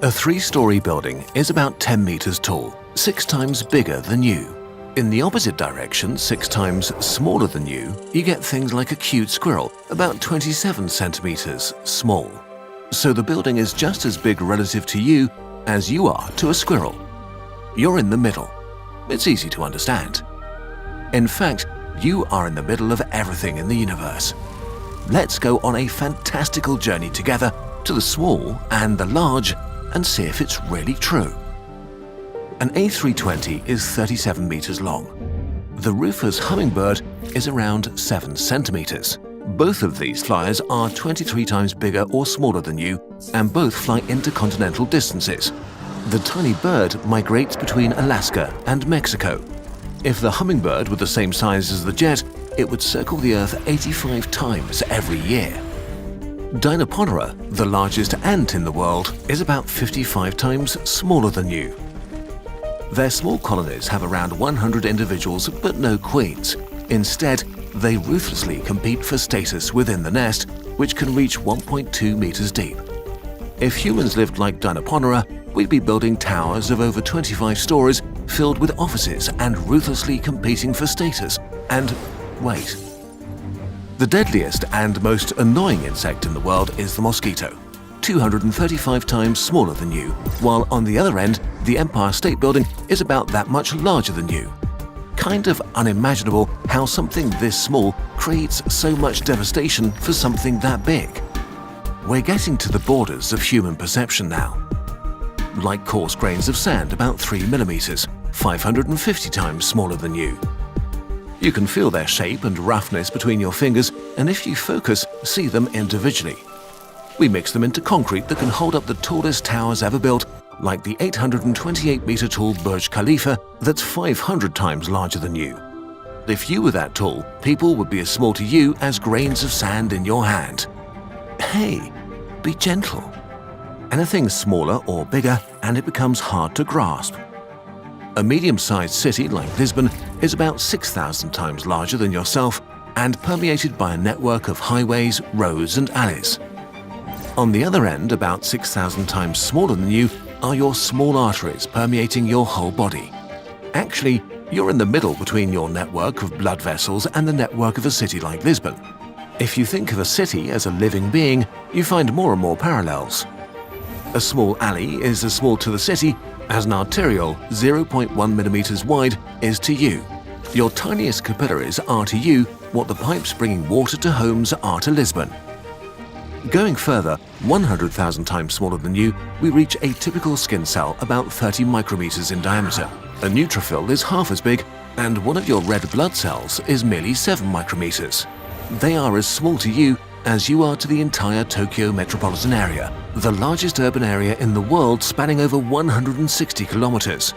A three-story building is about 10 meters tall, 6 times bigger than you. In the opposite direction, 6 times smaller than you get things like a cute squirrel, about 27 centimeters small. So the building is just as big relative to you as you are to a squirrel. You're in the middle. It's easy to understand. In fact, you are in the middle of everything in the universe. Let's go on a fantastical journey together to the small and the large and see if it's really true. An A320 is 37 meters long. The roofer's hummingbird is around 7 centimeters. Both of these flyers are 23 times bigger or smaller than you, and both fly intercontinental distances. The tiny bird migrates between Alaska and Mexico. If the hummingbird were the same size as the jet, it would circle the Earth 85 times every year. Dinoponera, the largest ant in the world, is about 55 times smaller than you. Their small colonies have around 100 individuals but no queens. Instead, they ruthlessly compete for status within the nest, which can reach 1.2 meters deep. If humans lived like Dinoponera, we'd be building towers of over 25 stories filled with offices and ruthlessly competing for status. And wait. The deadliest and most annoying insect in the world is the mosquito, 235 times smaller than you, while on the other end, the Empire State Building is about that much larger than you. Kind of unimaginable how something this small creates so much devastation for something that big. We're getting to the borders of human perception now. Like coarse grains of sand about 3 millimeters, 550 times smaller than you. You can feel their shape and roughness between your fingers, and if you focus, see them individually. We mix them into concrete that can hold up the tallest towers ever built, like the 828-meter-tall Burj Khalifa that's 500 times larger than you. If you were that tall, people would be as small to you as grains of sand in your hand. Hey, be gentle. Anything smaller or bigger and it becomes hard to grasp. A medium-sized city like Lisbon is about 6,000 times larger than yourself and permeated by a network of highways, roads and alleys. On the other end, about 6,000 times smaller than you, are your small arteries permeating your whole body. Actually, you're in the middle between your network of blood vessels and the network of a city like Lisbon. If you think of a city as a living being, you find more and more parallels. A small alley is as small to the city as an arteriole 0.1 millimeters wide is to you. Your tiniest capillaries are to you what the pipes bringing water to homes are to Lisbon. Going further, 100,000 times smaller than you, we reach a typical skin cell about 30 micrometers in diameter. A neutrophil is half as big, and one of your red blood cells is merely 7 micrometers. They are as small to you as you are to the entire Tokyo metropolitan area, the largest urban area in the world spanning over 160 kilometers.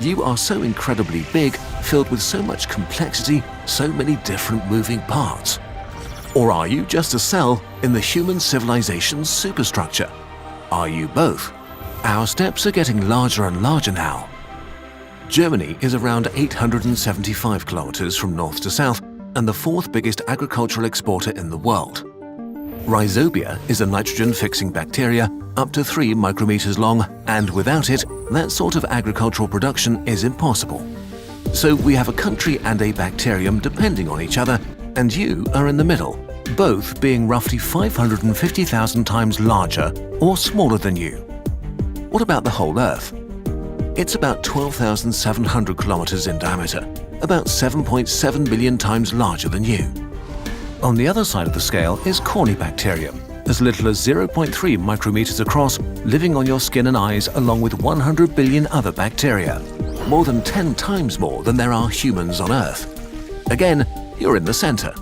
You are so incredibly big, filled with so much complexity, so many different moving parts. Or are you just a cell in the human civilization's superstructure? Are you both? Our steps are getting larger and larger now. Germany is around 875 kilometers from north to south and the 4th biggest agricultural exporter in the world. Rhizobia is a nitrogen-fixing bacteria up to 3 micrometers long, and without it, that sort of agricultural production is impossible. So we have a country and a bacterium depending on each other, and you are in the middle, both being roughly 550,000 times larger or smaller than you. What about the whole Earth? It's about 12,700 kilometers in diameter, about 7.7 billion times larger than you. On the other side of the scale is Corynebacterium, as little as 0.3 micrometers across, living on your skin and eyes along with 100 billion other bacteria, more than 10 times more than there are humans on Earth. Again, you're in the center,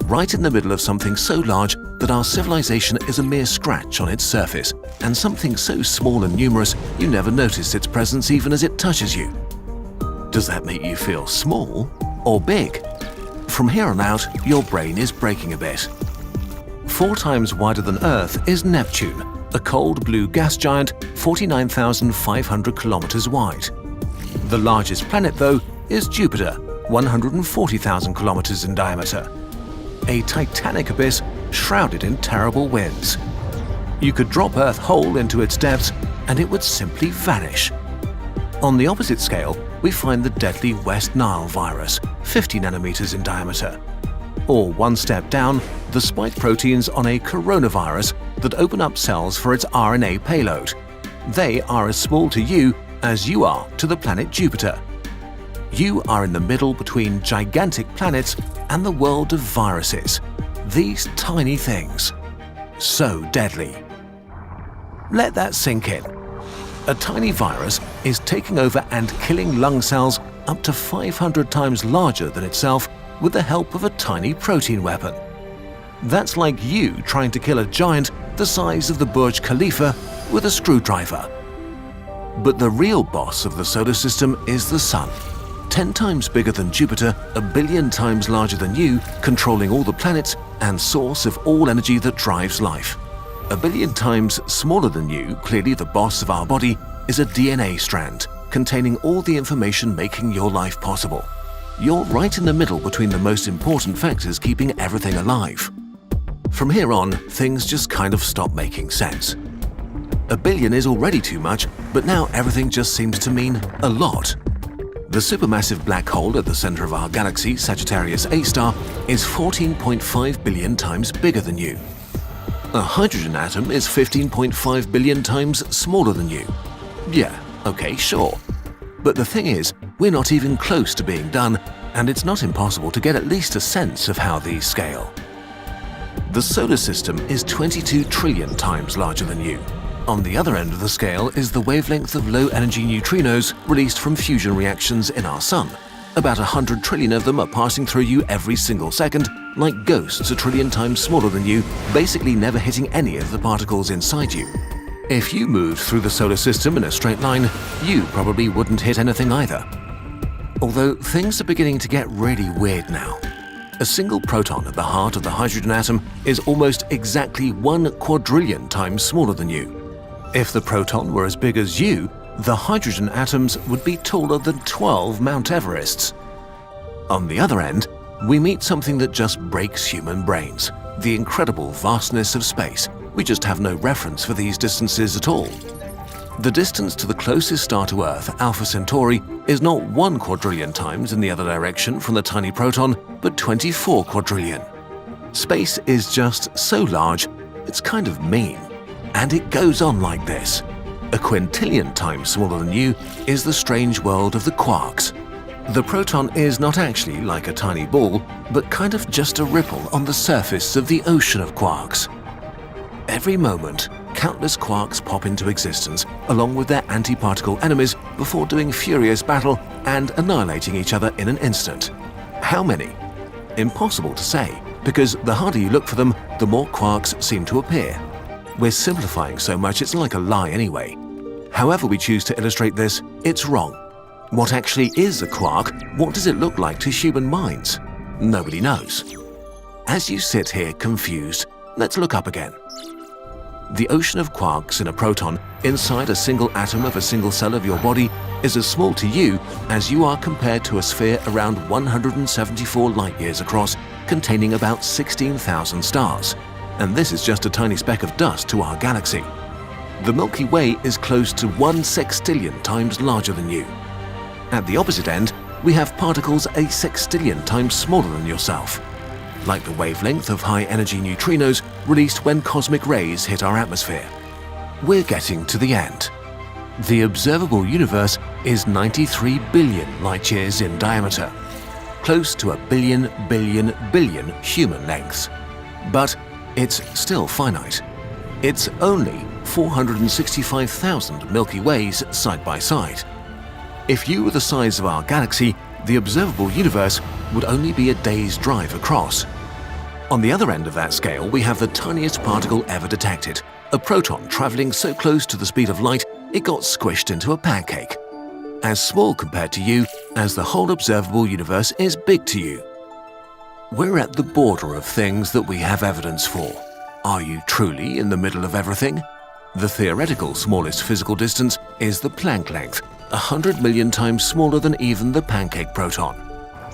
right in the middle of something so large that our civilization is a mere scratch on its surface, and something so small and numerous you never notice its presence even as it touches you. Does that make you feel small or big? From here on out, your brain is breaking a bit. 4 times wider than Earth is Neptune, a cold blue gas giant 49,500 kilometers wide. The largest planet, though, is Jupiter, 140,000 kilometers in diameter. A titanic abyss shrouded in terrible winds. You could drop Earth whole into its depths, and it would simply vanish. On the opposite scale, we find the deadly West Nile virus, 50 nanometers in diameter. Or one step down, the spike proteins on a coronavirus that open up cells for its RNA payload. They are as small to you as you are to the planet Jupiter. You are in the middle between gigantic planets and the world of viruses. These tiny things. So deadly. Let that sink in. A tiny virus is taking over and killing lung cells up to 500 times larger than itself with the help of a tiny protein weapon. That's like you trying to kill a giant the size of the Burj Khalifa with a screwdriver. But the real boss of the solar system is the Sun. 10 times bigger than Jupiter, a billion times larger than you, controlling all the planets and source of all energy that drives life. A billion times smaller than you, clearly the boss of our body, is a DNA strand containing all the information making your life possible. You're right in the middle between the most important factors keeping everything alive. From here on, things just kind of stop making sense. A billion is already too much, but now everything just seems to mean a lot. The supermassive black hole at the center of our galaxy, Sagittarius A star, is 14.5 billion times bigger than you. A hydrogen atom is 15.5 billion times smaller than you. Yeah, okay, sure. But the thing is, we're not even close to being done, and it's not impossible to get at least a sense of how these scale. The solar system is 22 trillion times larger than you. On the other end of the scale is the wavelength of low-energy neutrinos released from fusion reactions in our Sun. About 100 trillion of them are passing through you every single second, like ghosts a trillion times smaller than you, basically never hitting any of the particles inside you. If you moved through the solar system in a straight line, you probably wouldn't hit anything either. Although things are beginning to get really weird now. A single proton at the heart of the hydrogen atom is almost exactly 1 quadrillion times smaller than you. If the proton were as big as you, the hydrogen atoms would be taller than 12 Mount Everests. On the other end, we meet something that just breaks human brains, the incredible vastness of space. We just have no reference for these distances at all. The distance to the closest star to Earth, Alpha Centauri, is not 1 quadrillion times in the other direction from the tiny proton, but 24 quadrillion. Space is just so large, it's kind of mean. And it goes on like this. A quintillion times smaller than you is the strange world of the quarks. The proton is not actually like a tiny ball, but kind of just a ripple on the surface of the ocean of quarks. Every moment, countless quarks pop into existence, along with their antiparticle enemies, before doing furious battle and annihilating each other in an instant. How many? Impossible to say, because the harder you look for them, the more quarks seem to appear. We're simplifying so much it's like a lie anyway. However we choose to illustrate this, it's wrong. What actually is a quark? What does it look like to human minds? Nobody knows. As you sit here confused, let's look up again. The ocean of quarks in a proton inside a single atom of a single cell of your body is as small to you as you are compared to a sphere around 174 light-years across, containing about 16,000 stars. And this is just a tiny speck of dust to our galaxy. The Milky Way is close to 1 sextillion times larger than you. At the opposite end, we have particles a sextillion times smaller than yourself, like the wavelength of high-energy neutrinos released when cosmic rays hit our atmosphere. We're getting to the end. The observable universe is 93 billion light-years in diameter, close to a billion human lengths. But it's still finite. It's only 465,000 Milky Ways side by side. If you were the size of our galaxy, the observable universe would only be a day's drive across. On the other end of that scale, we have the tiniest particle ever detected, a proton traveling so close to the speed of light it got squished into a pancake. As small compared to you as the whole observable universe is big to you. We're at the border of things that we have evidence for. Are you truly in the middle of everything? The theoretical smallest physical distance is the Planck length, 100 million times smaller than even the pancake proton.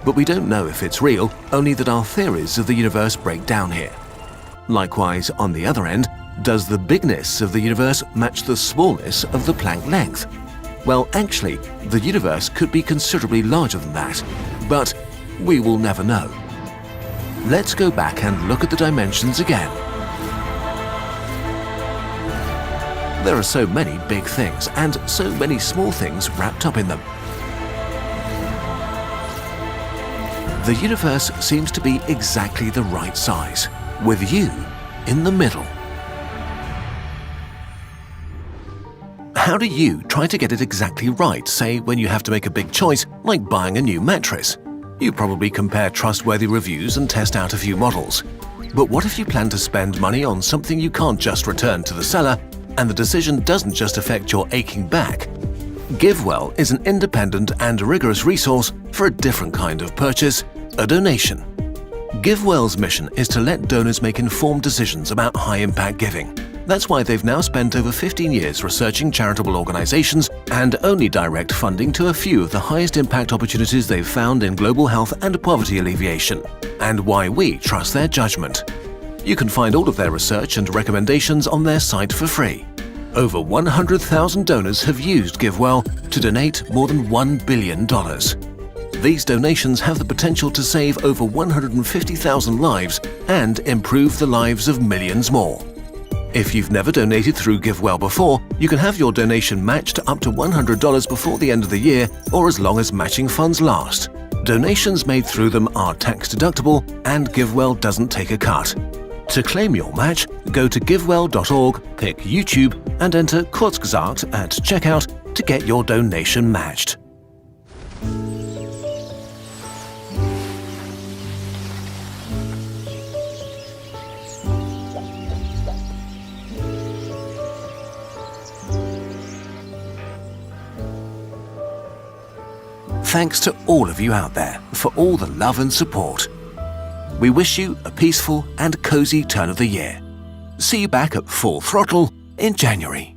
But we don't know if it's real, only that our theories of the universe break down here. Likewise, on the other end, Does the bigness of the universe match the smallness of the Planck length? Well, actually, the universe could be considerably larger than that, but we will never know. Let's go back and look at the dimensions again. There are so many big things and so many small things wrapped up in them. The universe seems to be exactly the right size, with you in the middle. How do you try to get it exactly right, say when you have to make a big choice like buying a new mattress? You probably compare trustworthy reviews and test out a few models. But what if you plan to spend money on something you can't just return to the seller, and the decision doesn't just affect your aching back? GiveWell is an independent and rigorous resource for a different kind of purchase, a donation. GiveWell's mission is to let donors make informed decisions about high-impact giving. That's why they've now spent over 15 years researching charitable organizations and only direct funding to a few of the highest impact opportunities they've found in global health and poverty alleviation, and why we trust their judgment. You can find all of their research and recommendations on their site for free. Over 100,000 donors have used GiveWell to donate more than $1 billion. These donations have the potential to save over 150,000 lives and improve the lives of millions more. If you've never donated through GiveWell before, you can have your donation matched up to $100 before the end of the year or as long as matching funds last. Donations made through them are tax-deductible and GiveWell doesn't take a cut. To claim your match, go to givewell.org, pick YouTube and enter Kurzgesagt at checkout to get your donation matched. Thanks to all of you out there for all the love and support. We wish you a peaceful and cozy turn of the year. See you back at full throttle in January.